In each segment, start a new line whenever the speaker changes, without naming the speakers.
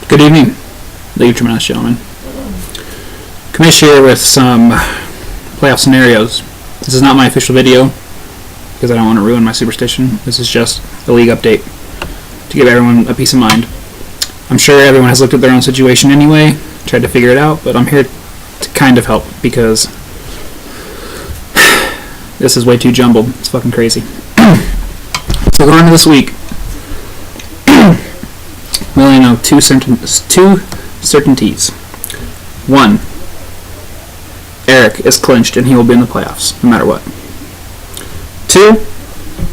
Good evening, ladies and gentlemen. Kamish here with some playoff scenarios. This is not my official video because I don't want to ruin my superstition. This is just a league update to give everyone a peace of mind. I'm sure everyone has looked at their own situation anyway, tried to figure it out, but I'm here to kind of help because this is way too jumbled. It's fucking crazy. So going into this week, we only know two certainties. One, Eric is clinched and he will be in the playoffs, no matter what. Two,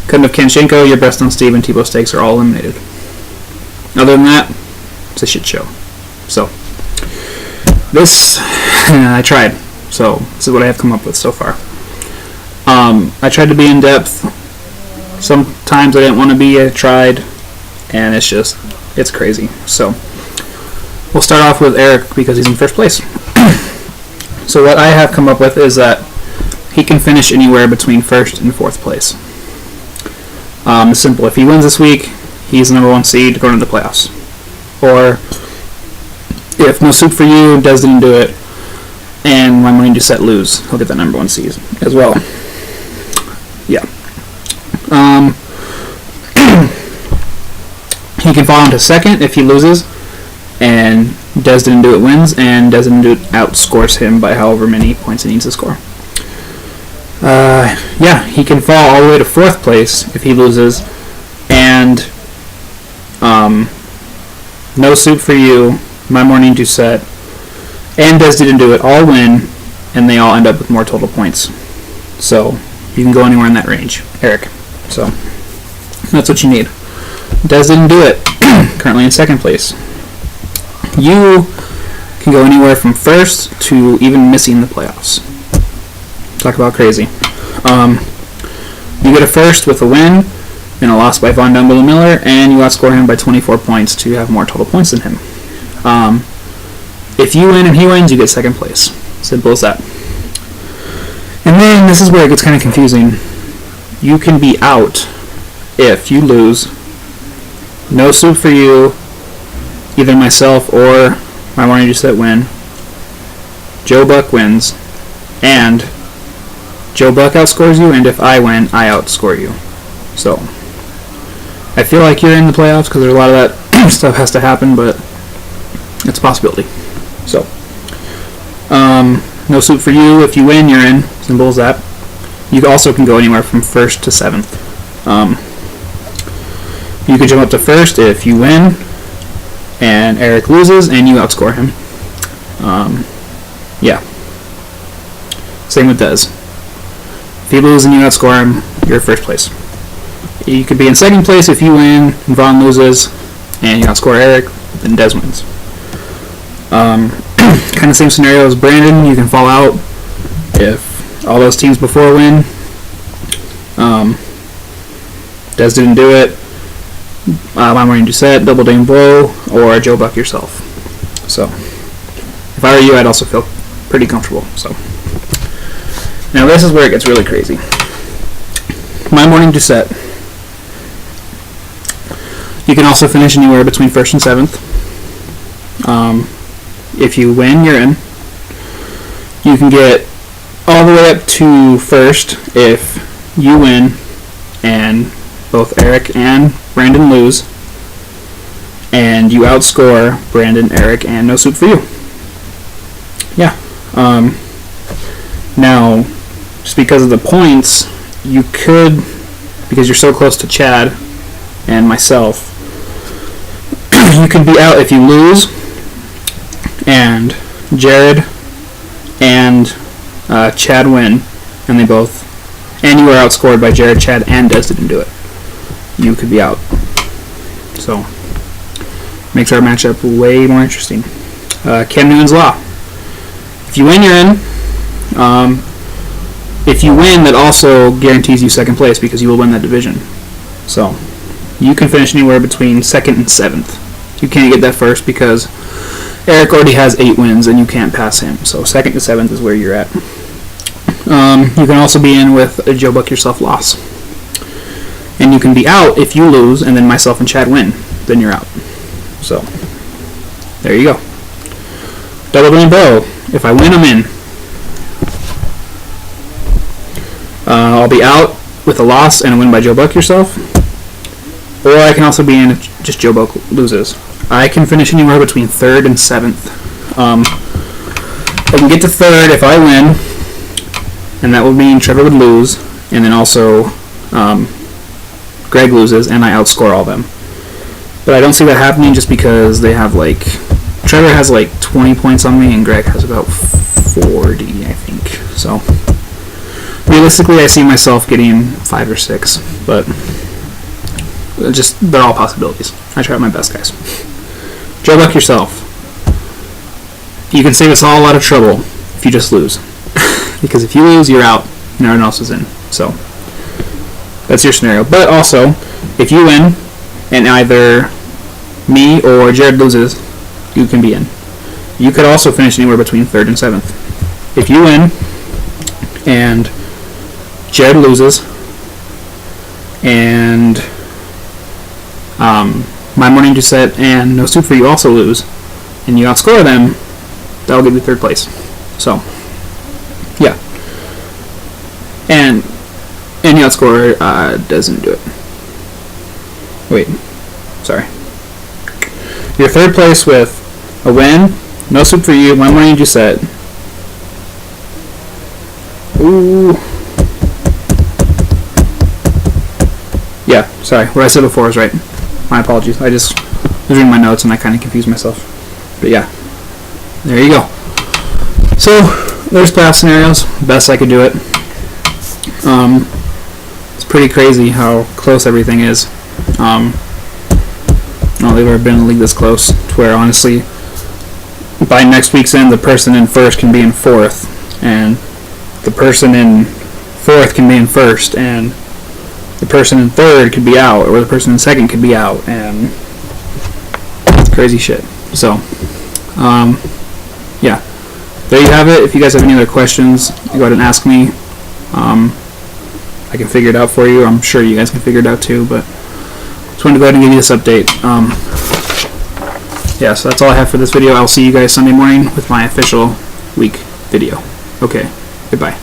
Kundov Kanchenko, your best on Steve, and Tebow Stakes are all eliminated. Other than that, it's a shit show. So, this, I tried. So, this is what I have come up with so far. I tried to be in depth. Sometimes I didn't want to be. I tried. And it's crazy. So, we'll start off with Eric because he's in first place. So what I have come up with is that he can finish anywhere between first and fourth place. It's simple. If he wins this week, he's the number one seed going to the playoffs. Or if No Soup for You, Des didn't do it, and My Morning Set lose, he'll get that number one seed as well. Yeah. He can fall into second if he loses, and Des didn't do it wins, and Des didn't do it outscores him by however many points he needs to score. Yeah, he can fall all the way to fourth place if he loses, and No Soup for You, My Morning Set, and Des didn't do it all win, and they all end up with more total points. So you can go anywhere in that range, Eric. So that's what you need. Des didn't do it. Currently in second place. You can go anywhere from first to even missing the playoffs. Talk about crazy. You get a first with a win and a loss by Von Dumble Miller, and you outscore him by 24 points to have more total points than him. If you win and he wins, you get second place. Simple as that. And then this is where it gets kind of confusing. You can be out if you lose. No Soup for You, either myself or My Morning Set win. Joe Buck wins, and Joe Buck outscores you, and if I win, I outscore you. So, I feel like you're in the playoffs because there's a lot of that stuff has to happen, but it's a possibility. So, No Soup for You, if you win, you're in. Simple as that. You also can go anywhere from first to seventh. You can jump up to first if you win, and Eric loses, and you outscore him. Yeah. Same with Des. If you lose and you outscore him, you're first place. You could be in second place if you win, and Vaughn loses, and you outscore Eric, then Des wins. Kind of same scenario as Brandon. You can fall out if all those teams before win. Des didn't do it. My Morning Set, Double Dame Blow, or Joe Buck yourself. So, if I were you, I'd also feel pretty comfortable. So, now this is where it gets really crazy. My Morning Set. You can also finish anywhere between first and seventh. If you win, you're in. You can get all the way up to first if you win and both Eric and Brandon lose, and you outscore Brandon, Eric, and No Soup for You. Yeah. Now, just because of the points, you could, because you're so close to Chad and myself, you could be out if you lose, and Jared and Chad win, and they both, and you are outscored by Jared, Chad, and Des didn't do it. You could be out. So, makes our matchup way more interesting. Cam Newton's Law. If you win, you're in. If you win, that also guarantees you second place because you will win that division. So, you can finish anywhere between second and seventh. You can't get that first because Eric already has 8 wins and you can't pass him. So, second to seventh is where you're at. You can also be in with a Joe Buck yourself loss. And you can be out if you lose, and then myself and Chad win. Then you're out. So, there you go. Double rainbow. If I win, I'm in. I'll be out with a loss and a win by Joe Buck yourself. Or I can also be in if just Joe Buck loses. I can finish anywhere between 3rd and 7th. I can get to 3rd if I win, and that would mean Trevor would lose, and then also Greg loses, and I outscore all them. But I don't see that happening just because they have like... Trevor has like 20 points on me, and Greg has about 40, I think. So, realistically, I see myself getting 5 or 6, but they're all possibilities. I try my best, guys. Joe Buck yourself. You can save us all a lot of trouble if you just lose. Because if you lose, you're out, and everyone else is in. So, that's your scenario. But also, if you win, and either me or Jared loses, you can be in. You could also finish anywhere between 3rd and 7th. If you win, and Jared loses, and My Morning Reset and No Soup for You also lose, and you outscore them, that'll give you 3rd place. So, yeah. And any outscore doesn't do it. Wait, sorry. You're 3rd place with a win, No Soup for You, My Morning Reset. Ooh. Yeah, sorry. What I said before is right. My apologies. I just was reading my notes and I kind of confused myself. But yeah, there you go. So there's playoff scenarios. Best I could do it. It's pretty crazy how close everything is. I don't think I've ever been in a league this close to where honestly by next week's end the person in 1st can be in 4th, and the person in 4th can be in 1st, and the person in 3rd could be out, or the person in 2nd could be out, and it's crazy shit. So, yeah, there you have it. If you guys have any other questions, go ahead and ask me. I can figure it out for you. I'm sure you guys can figure it out too, but just wanted to go ahead and give you this update. Yeah, so that's all I have for this video. I'll see you guys Sunday morning with my official week video. Okay, goodbye.